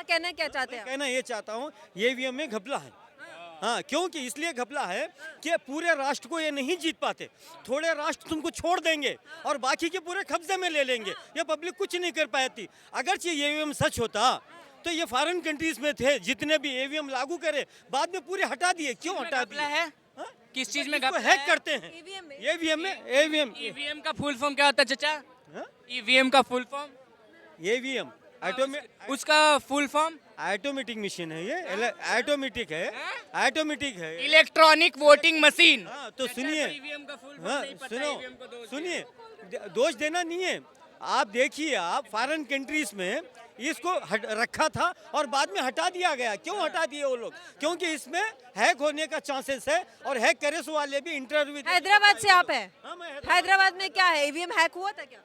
कहना क्या चाहते हैं? कहना ये चाहता हूँ ईवीएम में घपला है। हाँ, क्योंकि इसलिए घपला है कि पूरे राष्ट्र को ये नहीं जीत पाते, थोड़े राष्ट्र तुमको छोड़ देंगे और बाकी के पूरे कब्जे में ले लेंगे, ये पब्लिक कुछ नहीं कर पाती। अगर ये ईवीएम सच होता तो ये फॉरेन कंट्रीज में थे, जितने भी ईवीएम लागू करे बाद में पूरे हटा दिए। क्यों हटा दिए है? हाँ? किस चीज में इसको घपला हैक है? करते हैं ईवीएम में ईवीएम में। ईवीएम का फुल फॉर्म क्या होता है चाचा? हाँ? ईवीएम का फुल फॉर्म? ईवीएम उसका फुल फॉर्म? ऑटोमेटिक मशीन है, ये ऑटोमेटिक है, ऑटोमेटिक है। Electronic voting machine. हाँ, तो सुनिए, ईवीएम का फुल हाँ, फॉर्म नहीं पता, सुनो, ईवीएम को दोष सुनिए, दोष देना नहीं है। आप देखिए, आप फॉरेन कंट्रीज में इसको रखा था और बाद में हटा दिया गया। क्यों हटा दिए वो लोग? क्योंकि इसमें हैक होने का चांसेस है और हैक करे सो वाले भी इंटरव्यू। हैदराबाद से आप हैं? हाँ, मैं हैदराबाद में क्या है, ईवीएम हैक हुआ था क्या?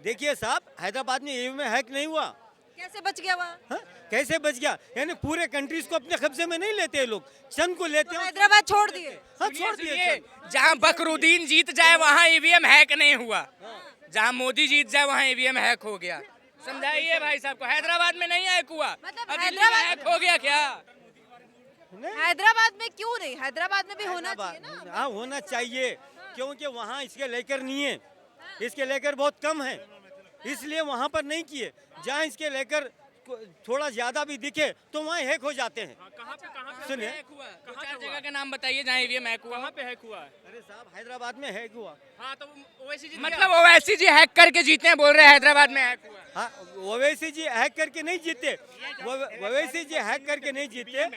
देखिए साहब, हैदराबाद में ईवीएम हैक नहीं हुआ। कैसे बच गया वहाँ? हाँ? कैसे बच गया? यानी पूरे कंट्रीज को अपने कब्जे में नहीं लेते ये लोग, चंद को लेते हैं। हैदराबाद छोड़ दिए? हाँ, छोड़ दिए। जहाँ बकरुद्दीन जीत जाए वहाँ ईवीएम हैक नहीं हुआ, जहाँ मोदी जीत जाए वहाँ ईवीएम हैक हो गया। समझाइए भाई साहब को, हैदराबाद में नहीं हैक हुआ, मतलब अब हैदराबाद- हैक हो गया क्या? हैदराबाद में क्यों नहीं? हैदराबाद में भी होना चाहिए ना। हाँ, होना चाहिए, क्योंकि वहाँ इसके लेकर नहीं है, इसके लेकर बहुत कम है, इसलिए वहाँ पर नहीं किए। जहाँ इसके लेकर थोड़ा ज्यादा भी दिखे तो वहाँ हैक हो जाते हैं। कहाँ पे सुनिए, हैक हुआ? दो चार जगह का नाम बताइए जहाँ ईवीएम हैक हुआ। कहाँ पे हैक हुआ है? अरे साहब, हैदराबाद में हैक हुआ। हाँ तो ओवैसी जी मतलब ओवैसी जी हैक करके जीते हैं, बोल रहे हैं हैदराबाद में हैक हुआ। हाँ, ओवैसी जी हैक करके नहीं जीते, ओवैसी जी हैक करके नहीं जीते।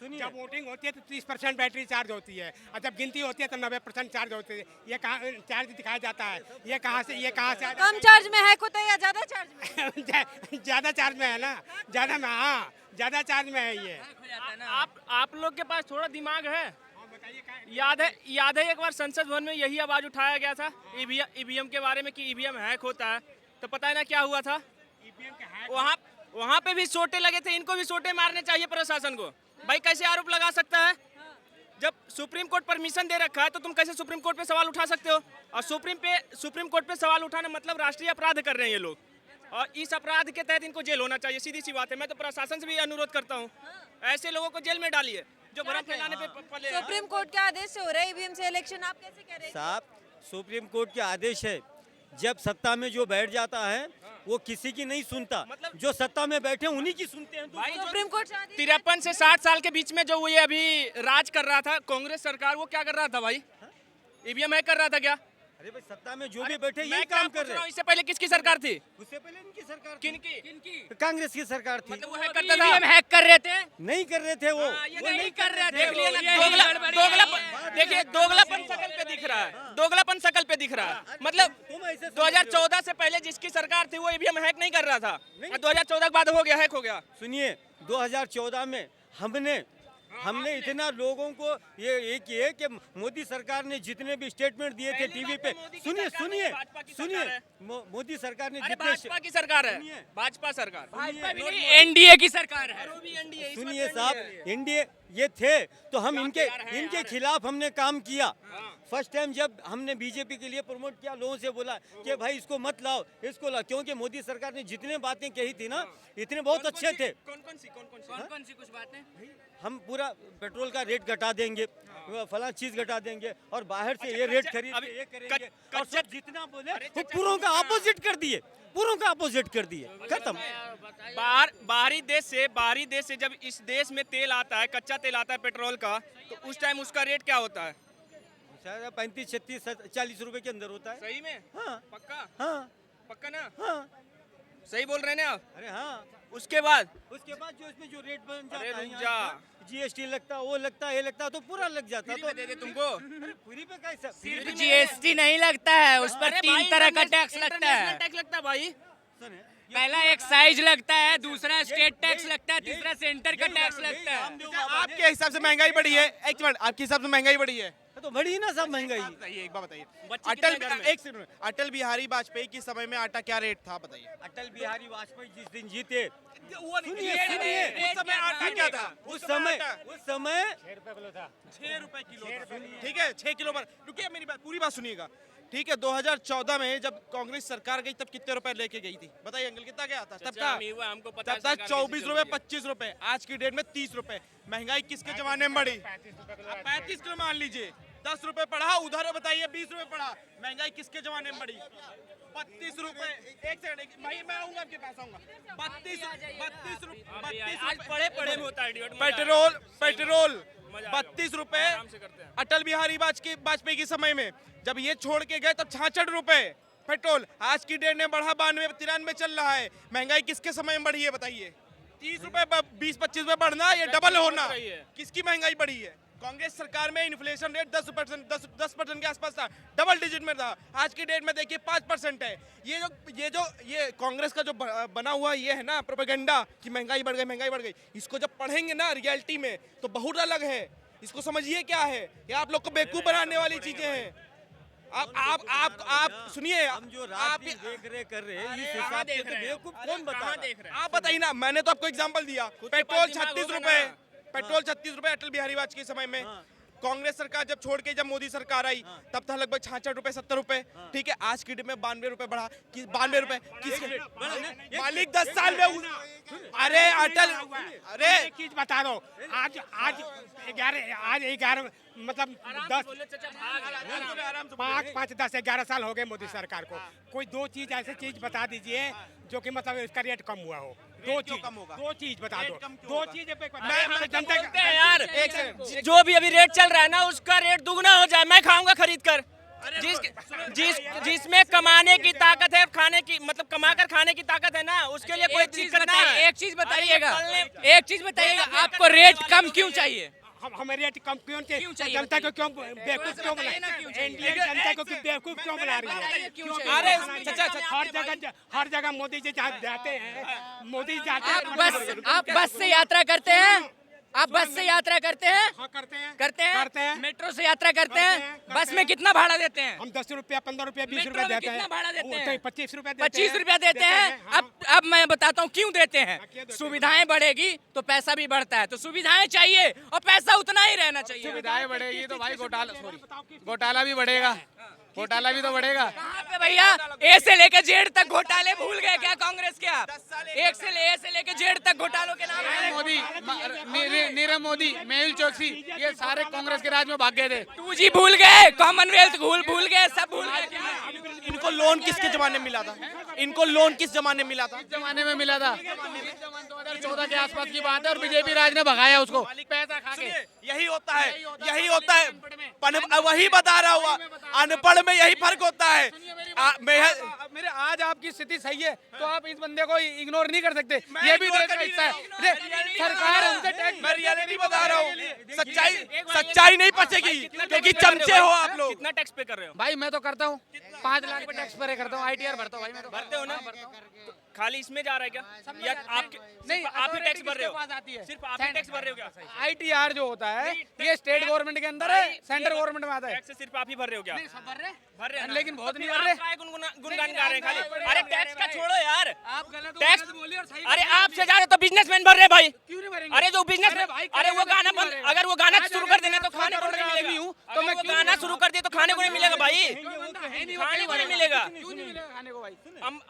सुनिए, जब वोटिंग होती है तो 30% बैटरी चार्ज होती है और जब गिनती होती है तो 90% चार्ज होती है। ये कहाँ चार्ज दिखाया जाता है? ये कहाँ से आ कम चार्ज में हैक होता है या ज्यादा चार्ज में? ज्यादा चार्ज में है ना, ज्यादा में। हाँ, ज्यादा चार्ज में है ये। आप लोग के पास थोड़ा दिमाग है? याद है एक बार संसद भवन में यही आवाज उठाया गया था ईवीएम के बारे में कि ईवीएम हैक होता है, तो पता है ना क्या हुआ था? वहाँ पे भी सोटे लगे थे। इनको भी सोटे मारने चाहिए प्रशासन को। भाई कैसे आरोप लगा सकता है? जब सुप्रीम कोर्ट परमिशन दे रखा है तो तुम कैसे सुप्रीम कोर्ट पे सवाल उठा सकते हो? और सुप्रीम कोर्ट पे सवाल उठाना मतलब राष्ट्रीय अपराध कर रहे हैं ये लोग, और इस अपराध के तहत इनको जेल होना चाहिए। सीधी सी बात है। मैं तो प्रशासन से भी अनुरोध करता हूँ, ऐसे लोगों को जेल में डालिए जो भ्रम फैलाने पे पले हैं। सुप्रीम कोर्ट के आदेश से हो रहा है ईवीएम से इलेक्शन, आप कैसे कह रहे हैं? साहब, सुप्रीम कोर्ट के आदेश है, जब सत्ता में जो बैठ जाता है वो किसी की नहीं सुनता, मतलब जो सत्ता में बैठे उन्हीं की सुनते हैं। भाई सुप्रीम कोर्ट से आदेश 53 से 60 साल के बीच में जो ये अभी राज कर रहा था कांग्रेस सरकार, वो क्या कर रहा था भाई? ईवीएम हैक कर रहा था क्या? अरे भाई, सत्ता में जो भी बैठे मैं यही क्या काम पूछ कर रहा रहे हूँ, हैं। इससे पहले किसकी सरकार थी? उससे पहले इनकी सरकार थी। किनकी? कांग्रेस की सरकार थी। मतलब वो हैक करता ईवीएम था? हैक कर रहे थे? नहीं कर रहे थे वो ये नहीं कर रहे थे। देख लिया ना, ये देखिए दोगलापन शकल पे दिख रहा है, दोगलापन शकल पे दिख रहा है। मतलब तुम ऐसे समझ 2014 से पहले जिसकी सरकार थी वो ईवीएम हैक नहीं कर रहा था, और 2014 के बाद हो गया, हैक हो गया। सुनिए, 2014 में हमने इतना लोगों को ये किए कि मोदी सरकार ने जितने भी स्टेटमेंट दिए थे टीवी पे, सुनिए, मोदी सरकार ने अरे जितने भाजपा की सरकार है, सुनिए। भाजपा सरकार। एनडीए की सरकार है। वो भी एनडीए। सुनिए साहब, इंडिया ये थे तो हम इनके खिलाफ हमने काम किया। फर्स्ट टाइम जब हमने बीजेपी के लिए प्रमोट किया, लोगों से बोला कि भाई इसको मत लाओ, इसको लाओ, क्योंकि मोदी सरकार ने जितने बातें कही थी ना, इतने बहुत अच्छे थे। कौन कौन सी कुछ बातें? हम पूरा पेट्रोल का रेट घटा देंगे, फला चीज घटा देंगे, और बाहर से ये रेट खरीद के ये करेंगे, और सब जितना बोले वो पूरों का अपोजिट कर दिए, पूरों का अपोजिट कर दिए, खत्म। बाहरी देश से जब इस देश में तेल आता है, कच्चा तेल आता है पेट्रोल का, तो उस टाइम उसका रेट क्या होता है? शायद 35, 36, 40 रुपए के अंदर होता है। सही में? हाँ, पक्का? हाँ, पक्का ना? हाँ। सही बोल रहे हैं ना आप? अरे हाँ, उसके बाद जो इसमें जो रेट बन अरे जाता रुक है, जा। जीएसटी लगता, वो लगता, ये लगता, तो पूरा लग जाता। फ्री तो में दे दे तुमको। अरे फ्री पे कैसा? सिर्फ जीएसटी नहीं लगता है, उस पर अरे 3 भाई, तरह का टैक्स लगता इंटरनेशनल है। टैक्स लगता है भाई। सुने, पहला एक्साइज लगता है, दूसरा स्टेट टैक्स लगता है, तीसरा सेंटर का टैक्स लगता है। आपके हिसाब से महंगाई बढ़ी है? एक मिनट, आपके हिसाब से महंगाई बढ़ी है? तो बढ़ी ना सब महंगाई। बताइए, एक बात बताइए। बच्चे कितने घर में? एक सेकंड, अटल बिहारी वाजपेयी के समय में आटा क्या रेट था बताइए? अटल बिहारी वाजपेयी जिस दिन जीते, सुनिए, उस समय आटा क्या था? उस समय 6 रुपए किलो था। ठीक है, 6 किलो पर। रुकिए, मेरी बात, पूरी बात सुनिएगा। ठीक है 2014 में जब कांग्रेस सरकार गई तब कितने रुपए लेके गई थी बताइए अंकल कितना गया था तब था हमको पता तब था 24 रुपए 25 रुपए आज की डेट में 30 रुपए महंगाई किसके जमाने में बढ़ी 35 किलो मान लीजिए 10 रुपए बढ़ा उधर बताइए 20 रुपए बढ़ा महंगाई किसके जमाने में बढ़ी 32 रुपए एक सेकंड भाई मैं आऊंगा आपके पास आऊंगा 32 रुपए पड़े में होता है पेट्रोल 32 रुपए अटल बिहारी वाजपेयी के समय में जब ये छोड़ के गए तब 66 रुपए पेट्रोल आज की डेट में बढ़ा 92-93 चल रहा है महंगाई किसके समय में बढ़ी है बताइए 30 रुपए 20-25 रुपए बढ़ना ये डबल होना किसकी महंगाई बढ़ी है कांग्रेस सरकार में इन्फ्लेशन रेट 10% के आसपास था डबल डिजिट में था आज की डेट में देखिए 5% है ये कांग्रेस का जो बना हुआ ये है ना प्रोपेगेंडा कि महंगाई बढ़ गई इसको जब पढ़ेंगे ना रियलिटी में तो बहुत अलग है इसको समझिए क्या है ये आप लोग को बेवकूफ बनाने वाली चीजें हैं आप सुनिए हम जो रात दिन देख रहे कर रहे हैं इस हिसाब से तो बेवकूफ कौन बता रहा है? आप बताइए ना मैंने तो आपको एग्जांपल दिया पेट्रोल 36 रुपए पेट्रोल 36 रुपए अटल बिहारी वाजपेयी के समय में कांग्रेस सरकार जब छोड़ के जब मोदी सरकार आई तब था लगभग 66 रुपए 70 रुपए ठीक है आज की डेट में 92 रुपए बढ़ा 92 रुपए किसके मालिक 10 साल में अरे अटल अरे एक चीज बता दो आज 11 मतलब 10 साल हो गए मोदी सरकार को कोई दो चीज ऐसी चीज बता दीजिए जो कि मतलब इसका रेट कम हुआ हो दो चीज बता दो दो चीज जनता यार जो भी अभी रेट चल रहा है ना उसका रेट दुगना हो जाए मैं खाऊंगा खरीद कर जिसमें कमाने की ताकत है खाने की मतलब कमा कर खाने की ताकत है ना उसके लिए कोई चीज नहीं एक चीज बताइएगा आपको रेट कम क्यों चाहिए हमें रेट कम क्यों चाहिए जनता को क्यों बेवकूफ क्यों बना इंडियन जनता को बेवकूफ क्यों बना रही है अरे हर जगह मोदी जी जहाँ जाते हैं मोदी जाते हैं आप बस से यात्रा करते हैं करते हैं मेट्रो से यात्रा करते हैं बस में कितना भाड़ा देते हैं हम 10 रुपया 15 रुपया 20 रुपया देते हैं भाड़ा देते हैं 25 रुपया देते हैं अब मैं बताता हूँ क्यों देते हैं सुविधाएं बढ़ेगी तो पैसा भी बढ़ता है तो सुविधाएं चाहिए और पैसा उतना ही रहना चाहिए सुविधाएं बढ़ेगी तो भाई घोटाला भी बढ़ेगा घोटाला भी तो बढ़ेगा कहाँ पे भैया ए से लेके जेड तक घोटाले भूल गए क्या कांग्रेस के आप ए से लेके जेड तक घोटालों के नाम है मोदी नीरव मोदी मेहुल चोकसी ये सारे कांग्रेस के राज में भाग गए थे 2G भूल गए कॉमनवेल्थ भूल गए सब भूल गए इनको लोन किसके जमाने में मिला था इनको लोन किस जमाने में मिला था जमाने में मिला था 2014 के आसपास की बात है और बीजेपी राज ने भगाया उसको पैसा खा के यही होता है वही बता रहा हुआ अनपढ़ में यही फर्क होता है मेरे आज आपकी स्थिति सही है तो आप इस बंदे को इग्नोर नहीं कर सकते ये भी देश का हिस्सा है सरकार हमसे टैक्स मैं रियलिटी बता रहा हूँ सच्चाई नहीं बचेगी क्योंकि चमचे हो आप लोग कितना टैक्स पे कर रहे हो भाई मैं तो करता हूँ 5 लाख पे टैक्स पे करता हूँ ITR भरता हूँ भाई मैं तो भरते हो ना तो खाली इसमें जा रहा है क्या या आप नहीं आप ही टैक्स भर रहे हो आती है सिर्फ आप ही टैक्स भर रहे हो क्या ITR जो होता है ये स्टेट गवर्नमेंट के अंदर है सेंट्रल गवर्नमेंट में आता है टैक्स सिर्फ आप ही भर रहे हो क्या भर रहे हैं लेकिन बहुत नहीं भर रहे गुनगान गा रहे हैं खाली अरे टैक्स का छोड़ो यार आप गलत टैक्स बोलिए और सही अरे आपसे ज्यादा तो बिजनेसमैन भर रहे हैं भाई क्यों नहीं भरेंगे अरे जो बिजनेस अरे वो गाना बंद अगर वो गाना शुरू कर देना तो खाने को नहीं नहीं मिलेगा हूँ तो मैं गाना शुरू कर दिया तो खाने को नहीं मिलेगा भाई खाने को नहीं मिलेगा क्यों नहीं मिलेगा खाने को भाई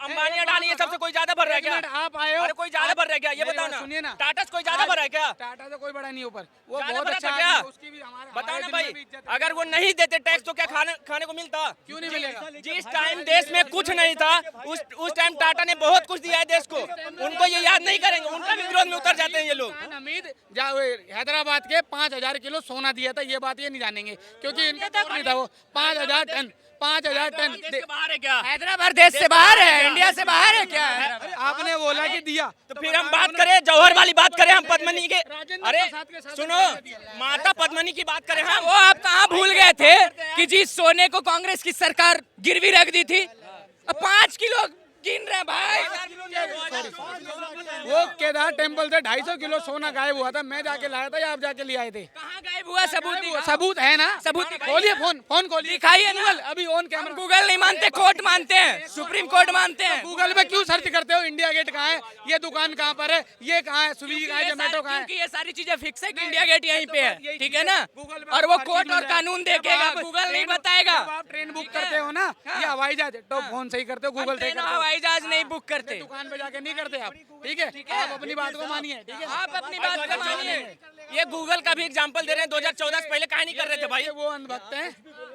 अंबानी अडानी ये सबसे कोई ज्यादा भर रहा है क्या आप आए हो अरे कोई ज्यादा भर रहा है क्या ये मेरी बताओ बात ना सुनिए ना। टाटा से कोई ज्यादा भर रहा है क्या टाटा से कोई बड़ा नहीं ऊपर वो ज्यादा बहुत भरा अच्छा था आदमी क्या है, उसकी भी हमारे बताओ ना हमारे भाई दिल में भी इज्जत है। अगर वो नहीं देते टैक्स तो क्या खाने को मिलता क्यों नहीं मिलेगा जिस टाइम देश में कुछ नहीं था उस टाइम टाटा ने बहुत कुछ दिया है देश को उनको ये याद नहीं करेंगे उनका भी विरोध में उतर जाते हैं ये लोग हमीद हैदराबाद के 5,000 किलो सोना दिया था ये बात ये नहीं जानेंगे क्योंकि इनका तक नहीं था वो 5,000 टन देश के बाहर है क्या हैदराबाद देश से बाहर है इंडिया से बाहर है क्या आपने बोला कि दिया तो फिर हम बात करें जौहर वाली बात करें हम पद्मनी के अरे सुनो माता पद्मनी की बात करें हम वो आप कहाँ भूल गए थे कि जिस सोने को कांग्रेस की सरकार गिरवी रख दी थी 5 किलो गिन रहे भाई। वो केदार टेम्पल से 250 किलो सोना गायब हुआ था, मैं जाके लाया था या आप जाके ले आए थे? कहाँ गायब हुआ? सबूत दिखाओ। सबूत है ना, सबूत दिखाइए। खोलिए फोन खोलिए, दिखाइए ना। अभी ऑन कैमरा। गूगल नहीं मानते, कोर्ट मानते हैं, सुप्रीम कोर्ट मानते हैं। गूगल पे क्यों सर्च करते हो इंडिया गेट कहाँ है, ये दुकान कहाँ पर है, ये कहाँ है, स्विगी कहाँ है, जोमेटो कहाँ है? क्योंकि ये सारी चीजें फिक्स है कि इंडिया गेट यहीं पे है, यही ठीक चीज़ है ना? गूगल पे और वो हर कोर्ट चीज़ और मिल कानून जाए। देखेगा, जब आप गूगल नहीं ट्रेन- बताएगा। जब आप ट्रेन बुक करते हो ना, ये हवाई जहाज तो फोन सही करते हो, गूगल सही ट्रेन करते हो, हवाई जहाज नहीं बुक करते। दुकान पे जाके नहीं करते आप, ठीक है? आप अपनी बात को मानिए, ठीक है? आप अपनी बात को मानिए। ये गूगल का भी एग्जांपल दे रहे हैं, 2014 से पहले काहे नहीं कर रहे थे भाई? वो अंधभक्त हैं,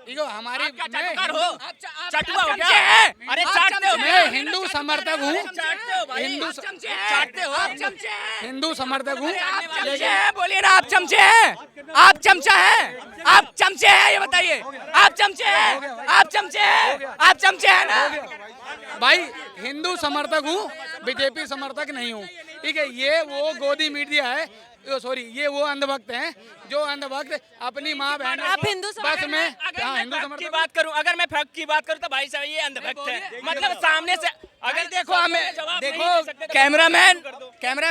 ठीक है? हमारी क्या मैं चाटुकार हो? आप चटुआ हो क्या? चमचे हैं। अरे आप चाटते हो। चमचे मैं हैं। हिंदू समर्थक हूँ, चाटते हो भाई। हिंदू आप चमचे हैं। चाटते हो। आप चमचे हैं। हिंदू समर्थक हूँ, आप चमचे हैं, बोलिए ना, आप चमचे हैं, आप चमचा हैं, आप चमचे हैं, ये बताइए, आप चमचे हैं, आप चमचे हैं, आप चमचे हैं ना? भाई हिंदू समर्थक हूँ, बीजेपी समर्थक नहीं हूँ, ठीक है? ये वो गोदी मीडिया है, सॉरी, ये वो अंधभक्त हैं जो अंधभक्त अपनी माँ बहन आप हिंदू बस समर्थक में, अगर हाँ मैं हिंदू फैक्ट की समर्थक बात करूं, अगर मैं फैक्ट की बात करूं तो भाई साहब ये अंधभक्त है, मतलब सामने से अगर देखो हमें, जवाब नहीं देखो दे सकते तो कैमरामैन, कैमरा